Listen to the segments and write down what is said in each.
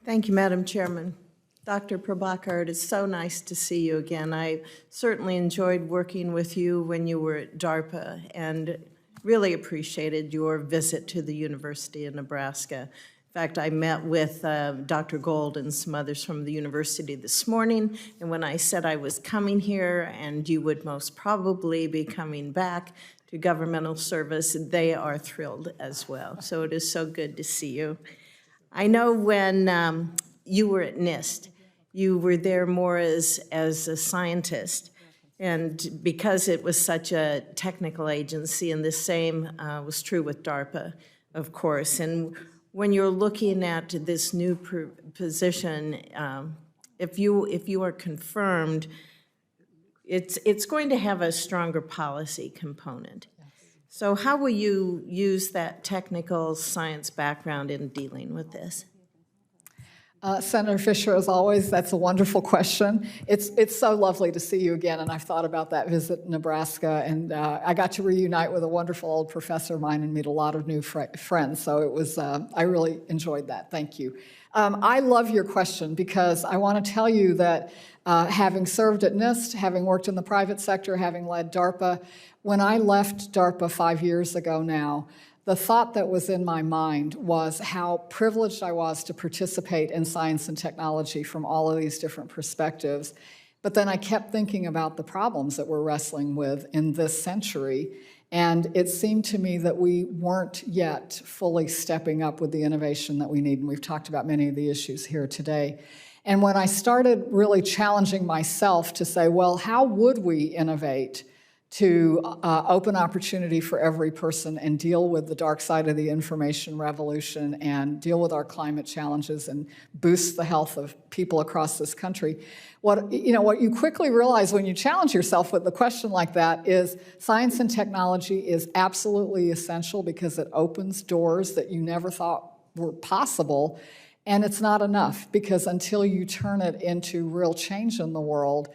Thank you, Madam Chairman. Dr. Prabhakar, it is so nice to see you again. I certainly enjoyed working with you when you were at DARPA and really appreciated your visit to the University of Nebraska. In fact, I met with Dr. Gold and some others from the university this morning, and when I said I was coming here and you would most probably be coming back to governmental service, they are thrilled as well. So it is so good to see you. I know when you were at NIST, you were there more as a scientist, and because it was such a technical agency, and the same was true with DARPA, of course. And when you're looking at this new position, if you are confirmed, it's going to have a stronger policy component. So how will you use that technical science background in dealing with this? Senator Fischer, as always, that's a wonderful question. It's so lovely to see you again, and I've thought about that visit in Nebraska, and I got to reunite with a wonderful old professor of mine and meet a lot of new friends, so it was, I really enjoyed that. Thank you. I love your question because I want to tell you that having served at NIST, having worked in the private sector, having led DARPA, when I left DARPA 5 years ago now, the thought that was in my mind was how privileged I was to participate in science and technology from all of these different perspectives. But then I kept thinking about the problems that we're wrestling with in this century, and it seemed to me that we weren't yet fully stepping up with the innovation that we need, and we've talked about many of the issues here today. And when I started really challenging myself to say, well, how would we innovate to open opportunity for every person and deal with the dark side of the information revolution and deal with our climate challenges and boost the health of people across this country. What you quickly realize when you challenge yourself with a question like that is science and technology is absolutely essential because it opens doors that you never thought were possible, and it's not enough because until you turn it into real change in the world,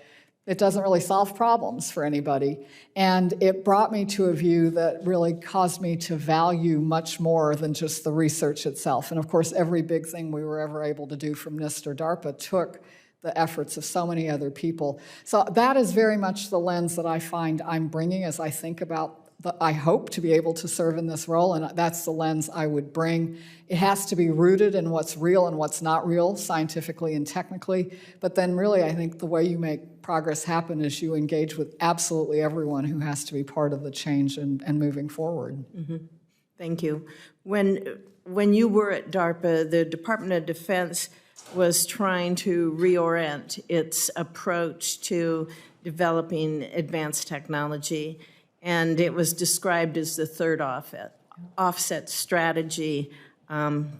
it doesn't really solve problems for anybody. And it brought me to a view that really caused me to value much more than just the research itself. And of course, every big thing we were ever able to do from NIST or DARPA took the efforts of so many other people. So that is very much the lens that I find I'm bringing as I think about I hope to be able to serve in this role, and that's the lens I would bring. It has to be rooted in what's real and what's not real, scientifically and technically, but then really I think the way you make progress happen is you engage with absolutely everyone who has to be part of the change and moving forward. Mm-hmm. Thank you. When you were at DARPA, the Department of Defense was trying to reorient its approach to developing advanced technology, and it was described as the third offset strategy. Some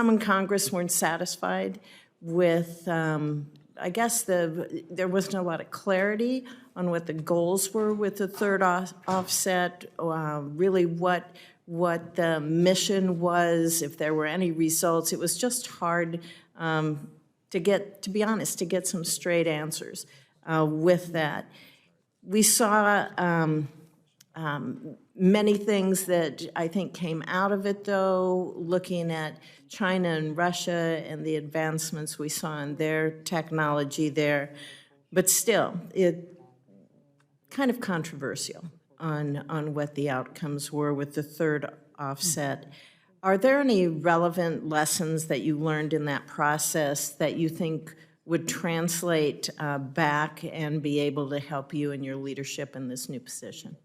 in Congress weren't satisfied with, I guess there wasn't a lot of clarity on what the goals were with the third offset, really what the mission was, if there were any results. It was just hard to be honest, to get some straight answers with that. We saw many things that I think came out of it, though, looking at China and Russia and the advancements we saw in their technology there. But still, it kind of controversial on what the outcomes were with the third offset. Are there any relevant lessons that you learned in that process that you think would translate back and be able to help you in your leadership in this new position?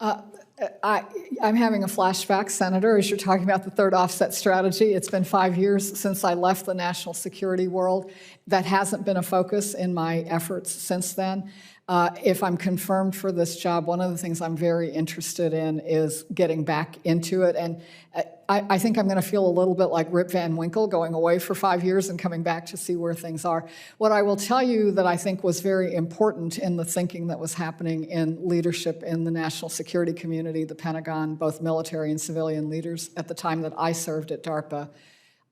I'm having a flashback, Senator, as you're talking about the third offset strategy. It's been 5 years since I left the national security world. That hasn't been a focus in my efforts since then. If I'm confirmed for this job, one of the things I'm very interested in is getting back into it. And I think I'm going to feel a little bit like Rip Van Winkle, going away for 5 years and coming back to see where things are. What I will tell you that I think was very important in the thinking that was happening in leadership in the national security community, the Pentagon, both military and civilian leaders at the time that I served at DARPA.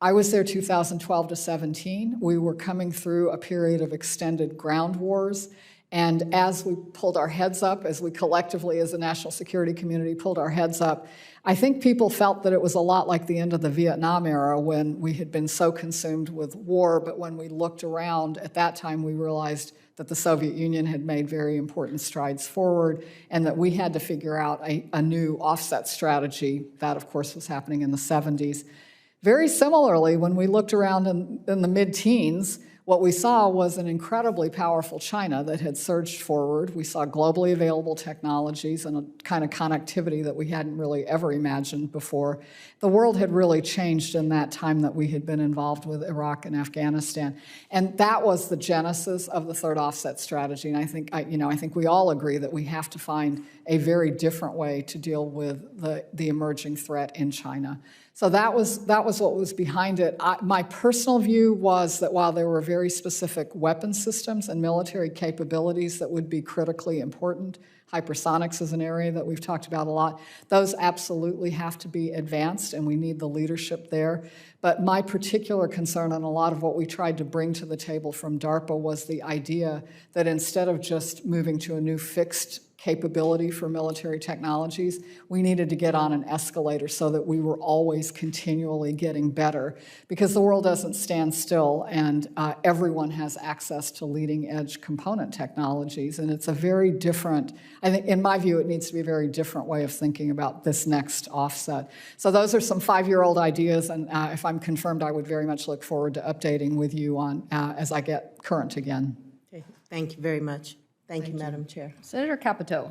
I was there 2012 to 17. We were coming through a period of extended ground wars. And as we pulled our heads up, as we collectively as a national security community pulled our heads up, I think people felt that it was a lot like the end of the Vietnam era when we had been so consumed with war, but when we looked around at that time, we realized that the Soviet Union had made very important strides forward and that we had to figure out a new offset strategy. That, of course, was happening in the 70s. Very similarly, when we looked around in the mid-teens, what we saw was an incredibly powerful China that had surged forward. We saw globally available technologies and a kind of connectivity that we hadn't really ever imagined before. The world had really changed in that time that we had been involved with Iraq and Afghanistan. And that was the genesis of the third offset strategy. And I think we all agree that we have to find a very different way to deal with the emerging threat in China. So that was what was behind it. My personal view was that while there were very specific weapon systems and military capabilities that would be critically important, hypersonics is an area that we've talked about a lot, those absolutely have to be advanced, and we need the leadership there. But my particular concern, and a lot of what we tried to bring to the table from DARPA, was the idea that instead of just moving to a new fixed capability for military technologies, we needed to get on an escalator so that we were always continually getting better, because the world doesn't stand still, and everyone has access to leading edge component technologies. And it's a very different, I think, in my view, it needs to be a very different way of thinking about this next offset. So those are some 5-year-old ideas, and if I'm confirmed, I would very much look forward to updating with you on as I get current again. Okay. Thank you very much. Thank you, Madam Chair. Senator Capito.